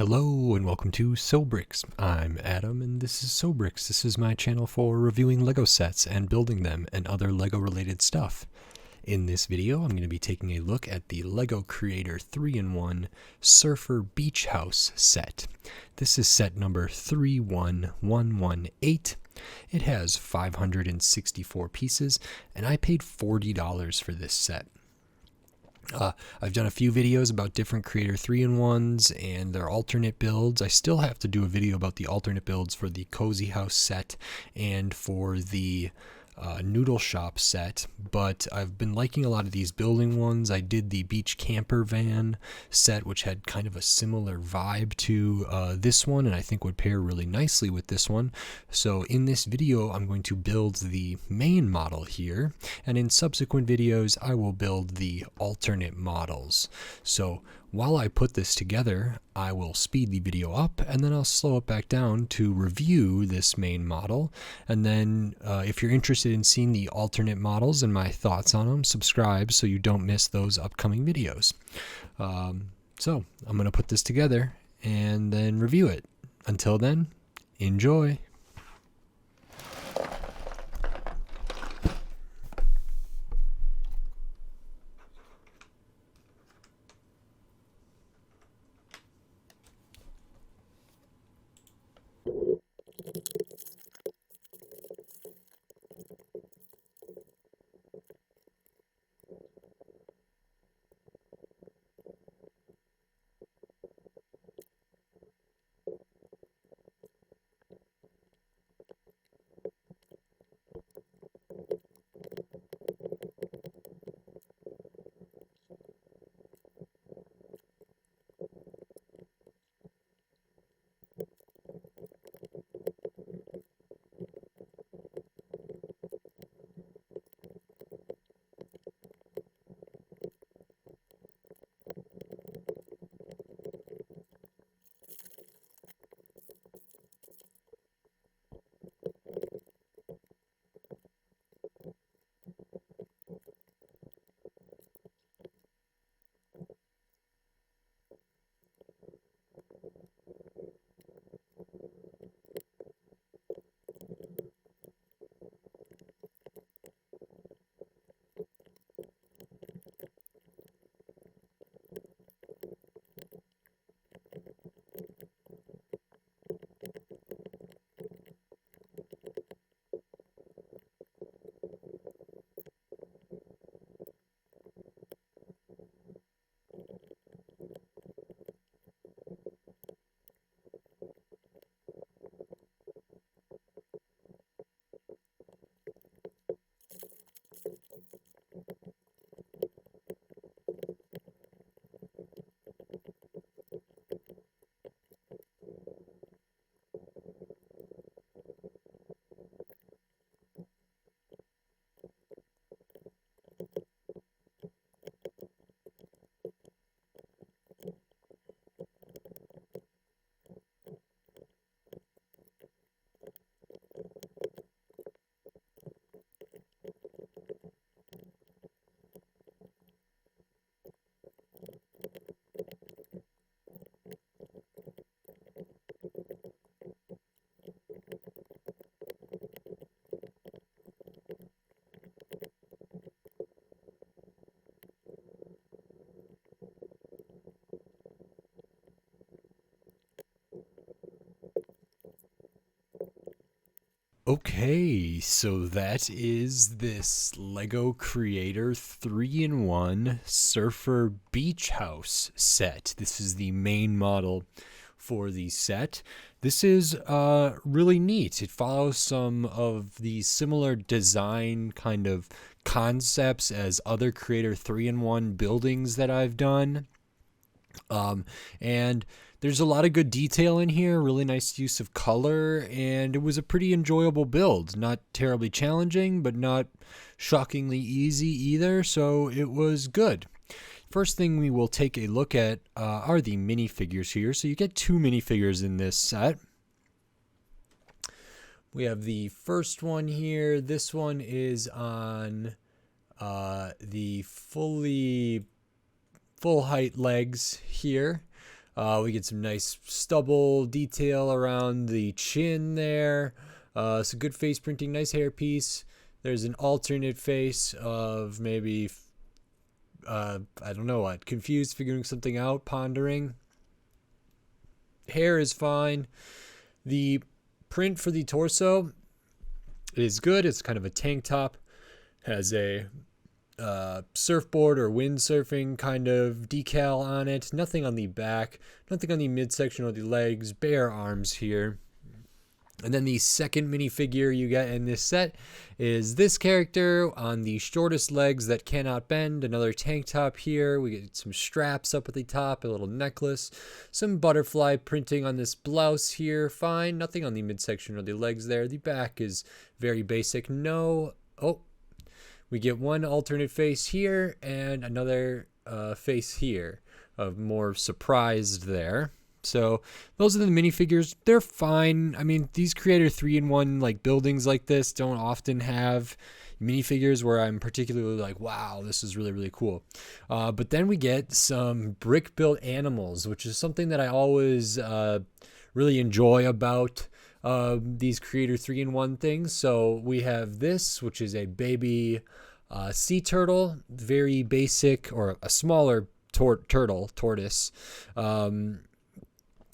Hello and welcome to Sobrix. I'm Adam and this is Sobrix. This is my channel for reviewing Lego sets and building them and other Lego related stuff. In this video, I'm going to be taking a look at the Lego Creator 3-in-1 Surfer Beach House set. This is set number 31118. It has 564 pieces and I paid $40 for this set. I've done a few videos about different Creator 3-in-1s and their alternate builds. I still have to do a video about the alternate builds for the Cozy House set and for the Noodle Shop set, but I've been liking a lot of these building ones. I did the Beach Camper Van set, which had kind of a similar vibe to this one, and I think would pair really nicely with this one. So in this video, I'm going to build the main model here, and in subsequent videos, I will build the alternate models. So while I put this together, I will speed the video up and then I'll slow it back down to review this main model. And then if you're interested in seeing the alternate models and my thoughts on them, subscribe so you don't miss those upcoming videos. So I'm going to put this together and then review it. Until then, enjoy. Okay, so that is this Lego Creator 3-in-1 Surfer Beach House set. This is the main model for the set. This is really neat. It follows some of the similar design kind of concepts as other Creator 3-in-1 buildings that I've done. And there's a lot of good detail in here, really nice use of color, and it was a pretty enjoyable build. Not terribly challenging, but not shockingly easy either, so it was good. First thing we will take a look at are the minifigures here. So you get two minifigures in this set. We have the first one here. This one is on the full height legs here. We get some nice stubble detail around the chin there. Some good face printing, nice hairpiece. There's an alternate face of maybe, I don't know what, confused, figuring something out, pondering. Hair is fine. The print for the torso is good. It's kind of a tank top. Has a surfboard or windsurfing kind of decal on it. Nothing on the back, nothing on the midsection or the legs, bare arms here. And then the second minifigure you get in this set is this character on the shortest legs that cannot bend. Another tank top here. We get some straps up at the top, a little necklace, some butterfly printing on this blouse here. Fine. Nothing on the midsection or the legs there. The back is very basic. No. Oh, we get one alternate face here and another face here of more surprised there. So those are the minifigures. They're fine. I mean, these Creator 3-in-1 like buildings like this don't often have minifigures where I'm particularly like, wow, this is really, really cool. But then we get some brick built animals, which is something that I always really enjoy about these Creator 3-in-1 things. So we have this, which is a baby sea turtle, very basic, or a smaller tortoise.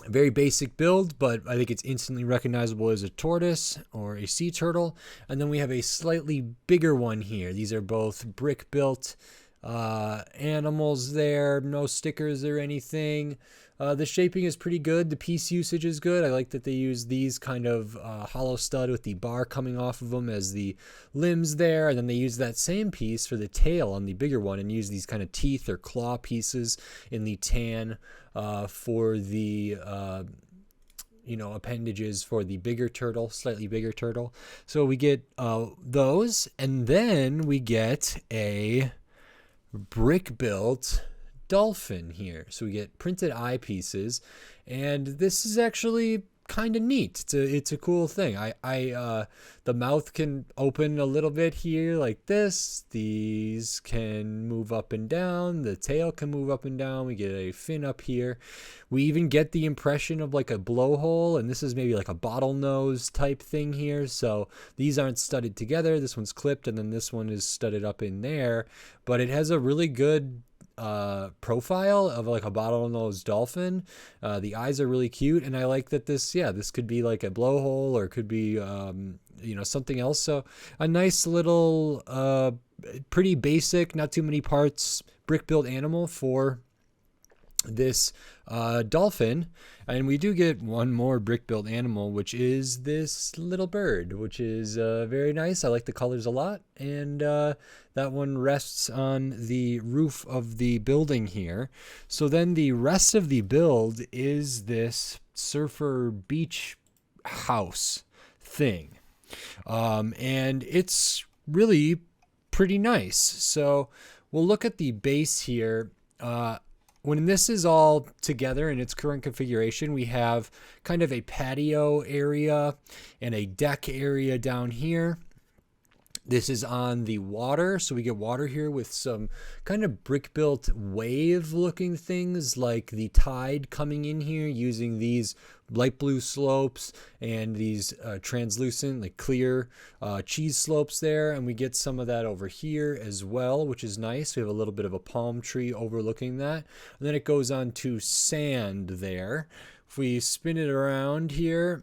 Very basic build, but I think it's instantly recognizable as a tortoise or a sea turtle. And then we have a slightly bigger one here. These are both brick built animals there, no stickers or anything. The shaping is pretty good. The piece usage is good. I like that they use these kind of hollow stud with the bar coming off of them as the limbs there. And then they use that same piece for the tail on the bigger one and use these kind of teeth or claw pieces in the tan for the appendages for the bigger turtle, slightly bigger turtle. So we get those, and then we get a brick built dolphin here. So we get printed eye pieces, and this is actually kind of neat. It's a cool thing. The mouth can open a little bit here like this. These can move up and down. The tail can move up and down. We get a fin up here. We even get the impression of like a blowhole, and this is maybe like a bottlenose type thing here. So these aren't studded together. This one's clipped, and then this one is studded up in there. But it has a really good profile of like a bottlenose dolphin. The eyes are really cute, and I like that this could be like a blowhole, or it could be something else. So a nice little pretty basic, not too many parts, brick built animal for this dolphin. And we do get one more brick built animal, which is this little bird, which is very nice. I like the colors a lot, and that one rests on the roof of the building here. So then the rest of the build is this surfer beach house thing, and it's really pretty nice. So we'll look at the base here. When this is all together in its current configuration, we have kind of a patio area and a deck area down here. This is on the water, so we get water here with some kind of brick-built wave-looking things like the tide coming in here using these light blue slopes and these translucent, like clear cheese slopes there. And we get some of that over here as well, which is nice. We have a little bit of a palm tree overlooking that. And then it goes on to sand there. If we spin it around here,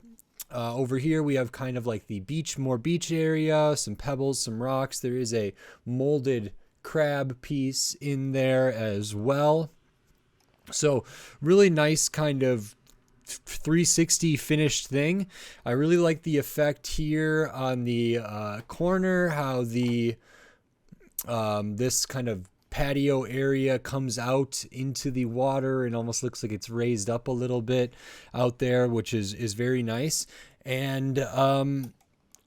over here we have kind of like the more beach area, some pebbles, some rocks. There is a molded crab piece in there as well. So really nice kind of 360 finished thing. I really like the effect here on the corner, how the this kind of patio area comes out into the water and almost looks like it's raised up a little bit out there, which is very nice. And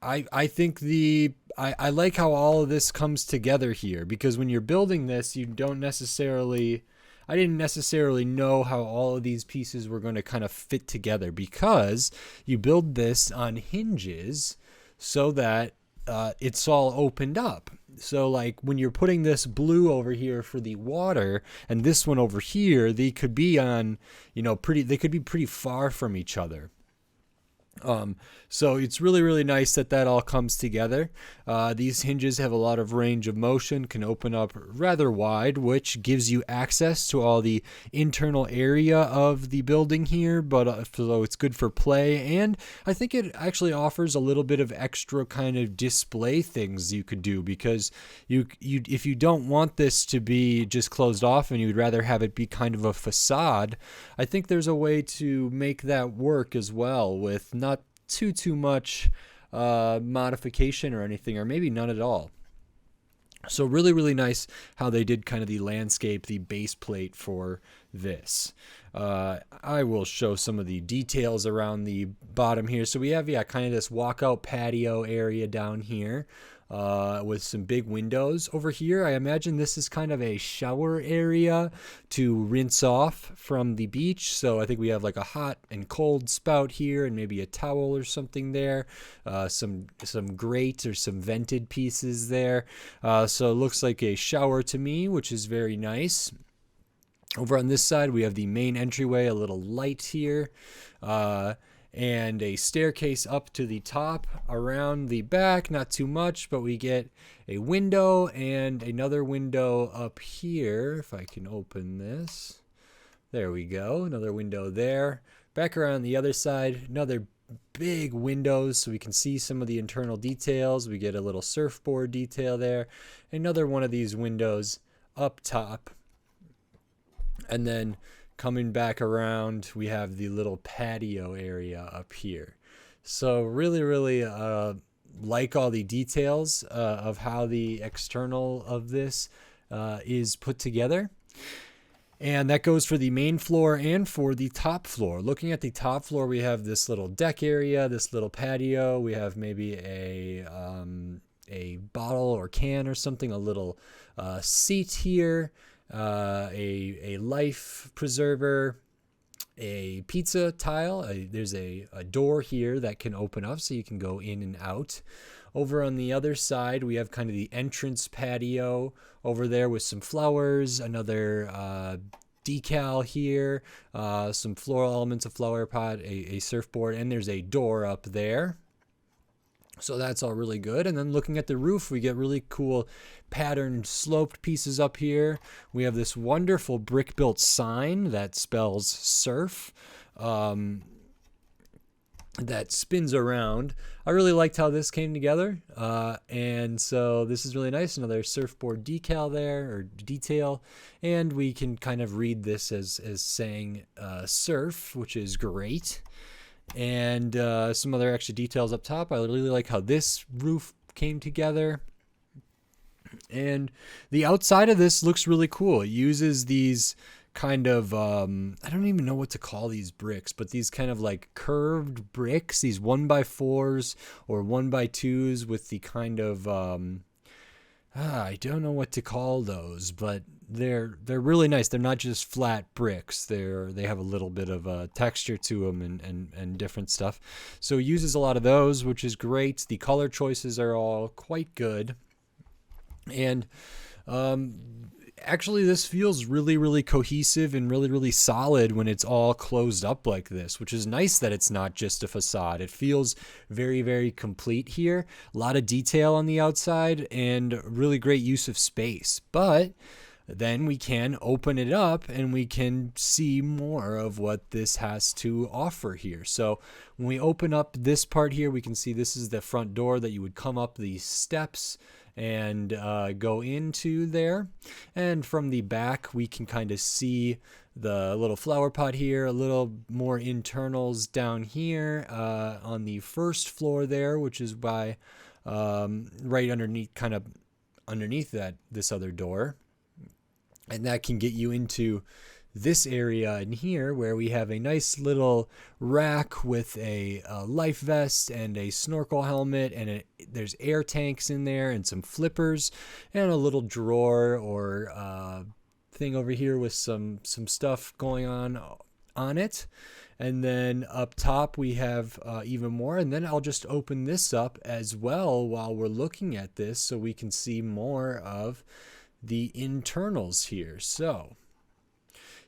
I think I like how all of this comes together here, because when you're building this, I didn't necessarily know how all of these pieces were going to kind of fit together, because you build this on hinges so that it's all opened up. So like when you're putting this blue over here for the water and this one over here, they could be on, they could be pretty far from each other. So it's really, really nice that that all comes together. These hinges have a lot of range of motion, can open up rather wide, which gives you access to all the internal area of the building here, but so it's good for play. And I think it actually offers a little bit of extra kind of display things you could do, because if you don't want this to be just closed off and you'd rather have it be kind of a facade, I think there's a way to make that work as well with not too much modification or anything, or maybe none at all. So really, really nice how they did kind of the landscape, the base plate for this. I will show some of the details around the bottom here. So we have, kind of this walkout patio area down here. With some big windows over here. I imagine this is kind of a shower area to rinse off from the beach. So I think we have like a hot and cold spout here, and maybe a towel or something there. Some grate or some vented pieces there. So it looks like a shower to me, which is very nice. Over on this side, we have the main entryway, a little light here. And a staircase up to the top. Around the back, not too much, but we get a window and another window up here. If I can open this. There we go. Another window there. Back around the other side, another big windows so we can see some of the internal details. We get a little surfboard detail there. Another one of these windows up top. And then coming back around, we have the little patio area up here. So really, really like all the details of how the external of this is put together. And that goes for the main floor and for the top floor. Looking at the top floor, we have this little deck area, this little patio. We have maybe a bottle or can or something, a little seat here. A life preserver, a pizza tile. There's a door here that can open up so you can go in and out. Over on the other side, we have kind of the entrance patio over there with some flowers, another decal here, some floral elements, a flower pot, a surfboard, and there's a door up there. So that's all really good. And then looking at the roof, we get really cool patterned sloped pieces up here. We have this wonderful brick built sign that spells surf that spins around. I really liked how this came together. And so this is really nice. Another surfboard decal there, or detail. And we can kind of read this as saying surf, which is great. And some other extra details up top. I really like how this roof came together. And the outside of this looks really cool. It uses these kind of, I don't even know what to call these bricks, but these kind of like curved bricks, these 1x4s or 1x2s with the kind of, I don't know what to call those, but they're really nice. They're not just flat bricks. They have a little bit of a texture to them and different stuff. So it uses a lot of those, which is great. The color choices are all quite good. And actually this feels really, really cohesive and really, really solid when it's all closed up like this, which is nice that it's not just a facade. It feels very, very complete here. A lot of detail on the outside and really great use of space. But then we can open it up and we can see more of what this has to offer here. So when we open up this part here, we can see this is the front door that you would come up these steps and go into there. And from the back, we can kind of see the little flower pot here, a little more internals down here on the first floor there, which is by right underneath, kind of underneath this other door. And that can get you into this area in here where we have a nice little rack with a life vest and a snorkel helmet, and there's air tanks in there and some flippers and a little drawer or thing over here with some stuff going on it. And then up top we have even more. And then I'll just open this up as well while we're looking at this so we can see more of the internals here. So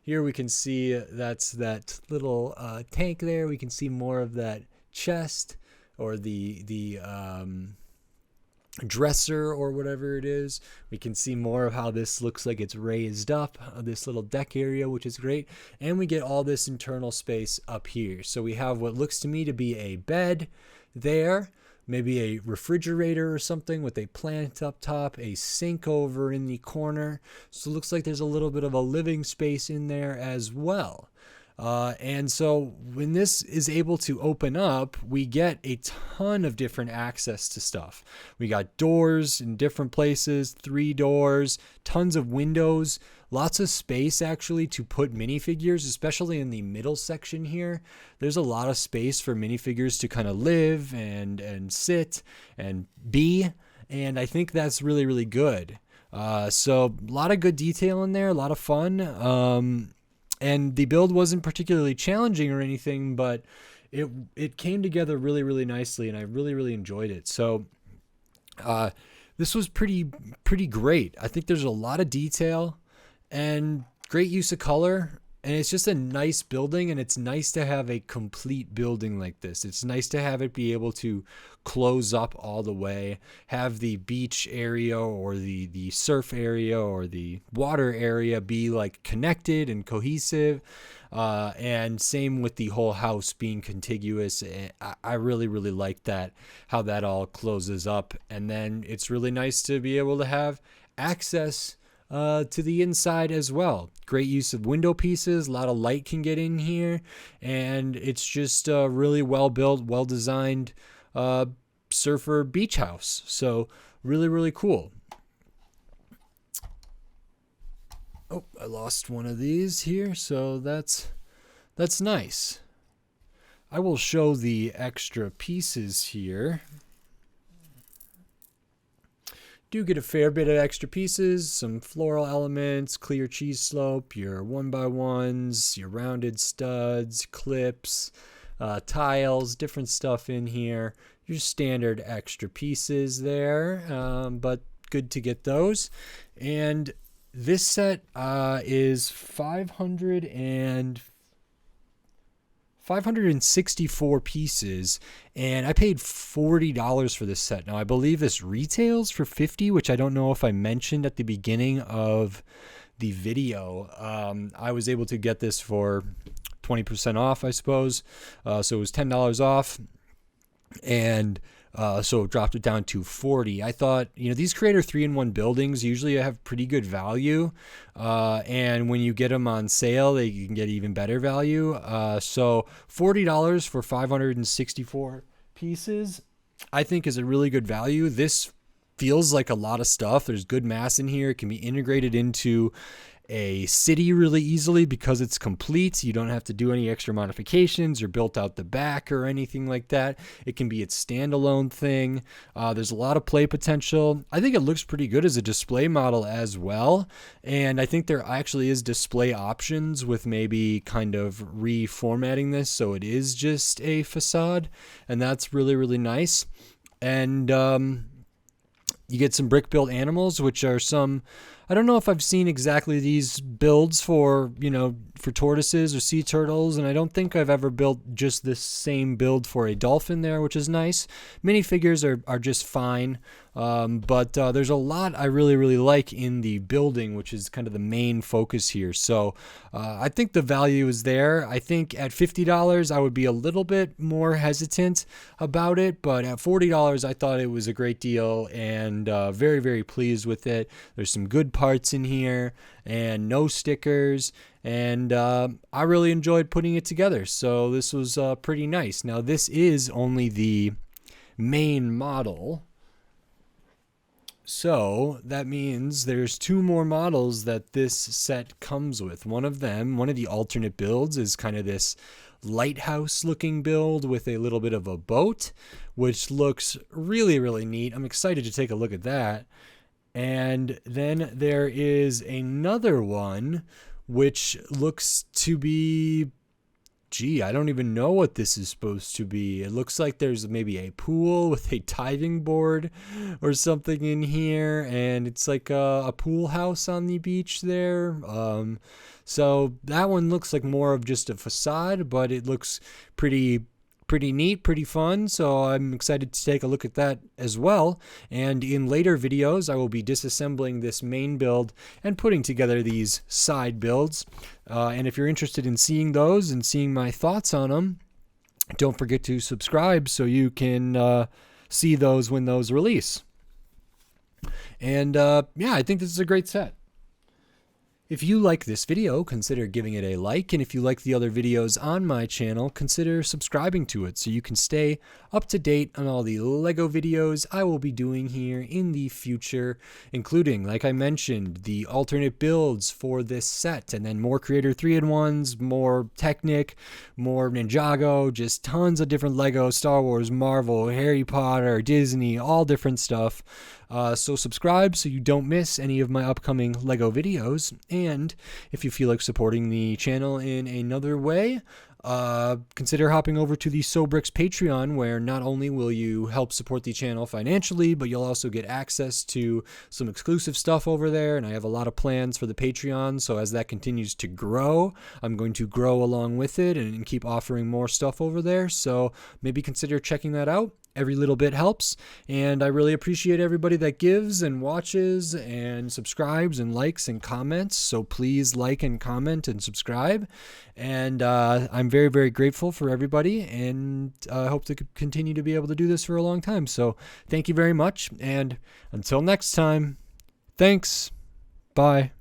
here we can see that's that little tank there. We can see more of that chest or the dresser or whatever it is. We can see more of how this looks like it's raised up, this little deck area, which is great. And we get all this internal space up here. So we have what looks to me to be a bed there, maybe a refrigerator or something with a plant up top, a sink over in the corner. So it looks like there's a little bit of a living space in there as well. And so when this is able to open up, we get a ton of different access to stuff. We got doors in different places, 3 doors, tons of windows, lots of space actually to put minifigures, especially in the middle section here. There's a lot of space for minifigures to kind of live and sit and be. And I think that's really, really good. So a lot of good detail in there, a lot of fun. And the build wasn't particularly challenging or anything, but it came together really, really nicely, and I really, really enjoyed it. So this was pretty great. I think there's a lot of detail and great use of color, and it's just a nice building, and it's nice to have a complete building like this. It's nice to have it be able to close up all the way, have the beach area or the surf area or the water area be like connected and cohesive, and same with the whole house being contiguous. I really, really like that, how that all closes up. And then it's really nice to be able to have access to the inside as well. Great use of window pieces, a lot of light can get in here, and it's just a really well built, well designed surfer beach house. So really, really cool. Oh, I lost one of these here, so that's nice. I will show the extra pieces here. Do get a fair bit of extra pieces, some floral elements, clear cheese slope, your 1x1s, your rounded studs, clips, tiles, different stuff in here. Your standard extra pieces there, but good to get those. And this set is 564 pieces, and I paid $40 for this set. Now I believe this retails for $50, which I don't know if I mentioned at the beginning of the video. I was able to get this for 20% off, I suppose. So it was $10 off, and so it dropped it down to $40. I thought, these Creator 3-in-1 buildings usually have pretty good value, and when you get them on sale, they can get even better value. So $40 for 564 pieces, I think, is a really good value. This feels like a lot of stuff. There's good mass in here. It can be integrated into a city really easily because it's complete. You don't have to do any extra modifications or built out the back or anything like that. It can be its standalone thing. There's a lot of play potential. I think it looks pretty good as a display model as well. And I think there actually is display options with maybe kind of reformatting this so it is just a facade. And that's really, really nice. And you get some brick built animals, which are some, I don't know if I've seen exactly these builds for, for tortoises or sea turtles, and I don't think I've ever built just this same build for a dolphin there, which is nice. Minifigures are just fine, but there's a lot I really, really like in the building, which is kind of the main focus here. So I think the value is there. I think at $50, I would be a little bit more hesitant about it, but at $40, I thought it was a great deal, and very, very pleased with it. There's some good parts in here and no stickers, and I really enjoyed putting it together. So this was pretty nice. Now this is only the main model, so that means there's 2 more models that this set comes with. One of the alternate builds is kind of this lighthouse looking build with a little bit of a boat, which looks really, really neat. I'm excited to take a look at that. And then there is another one which looks to be Gee, I don't even know what this is supposed to be. It looks like there's maybe a pool with a diving board or something in here, and it's like a pool house on the beach there. So that one looks like more of just a facade, but it looks pretty neat, pretty fun. So I'm excited to take a look at that as well. And in later videos, I will be disassembling this main build and putting together these side builds. And if you're interested in seeing those and seeing my thoughts on them, don't forget to subscribe so you can see those when those release. And yeah, I think this is a great set. If you like this video, consider giving it a like, and if you like the other videos on my channel, consider subscribing to it so you can stay up to date on all the LEGO videos I will be doing here in the future, including, like I mentioned, the alternate builds for this set, and then more Creator 3-in-1s, more Technic, more Ninjago, just tons of different LEGO, Star Wars, Marvel, Harry Potter, Disney, all different stuff. So subscribe so you don't miss any of my upcoming LEGO videos. And if you feel like supporting the channel in another way, consider hopping over to the Sobrix Patreon, where not only will you help support the channel financially, but you'll also get access to some exclusive stuff over there. And I have a lot of plans for the Patreon, so as that continues to grow, I'm going to grow along with it and keep offering more stuff over there. So maybe consider checking that out. Every little bit helps, and I really appreciate everybody that gives and watches and subscribes and likes and comments. So please like and comment and subscribe. And I'm very, very grateful for everybody, and I hope to continue to be able to do this for a long time. So thank you very much, and until next time, thanks. Bye.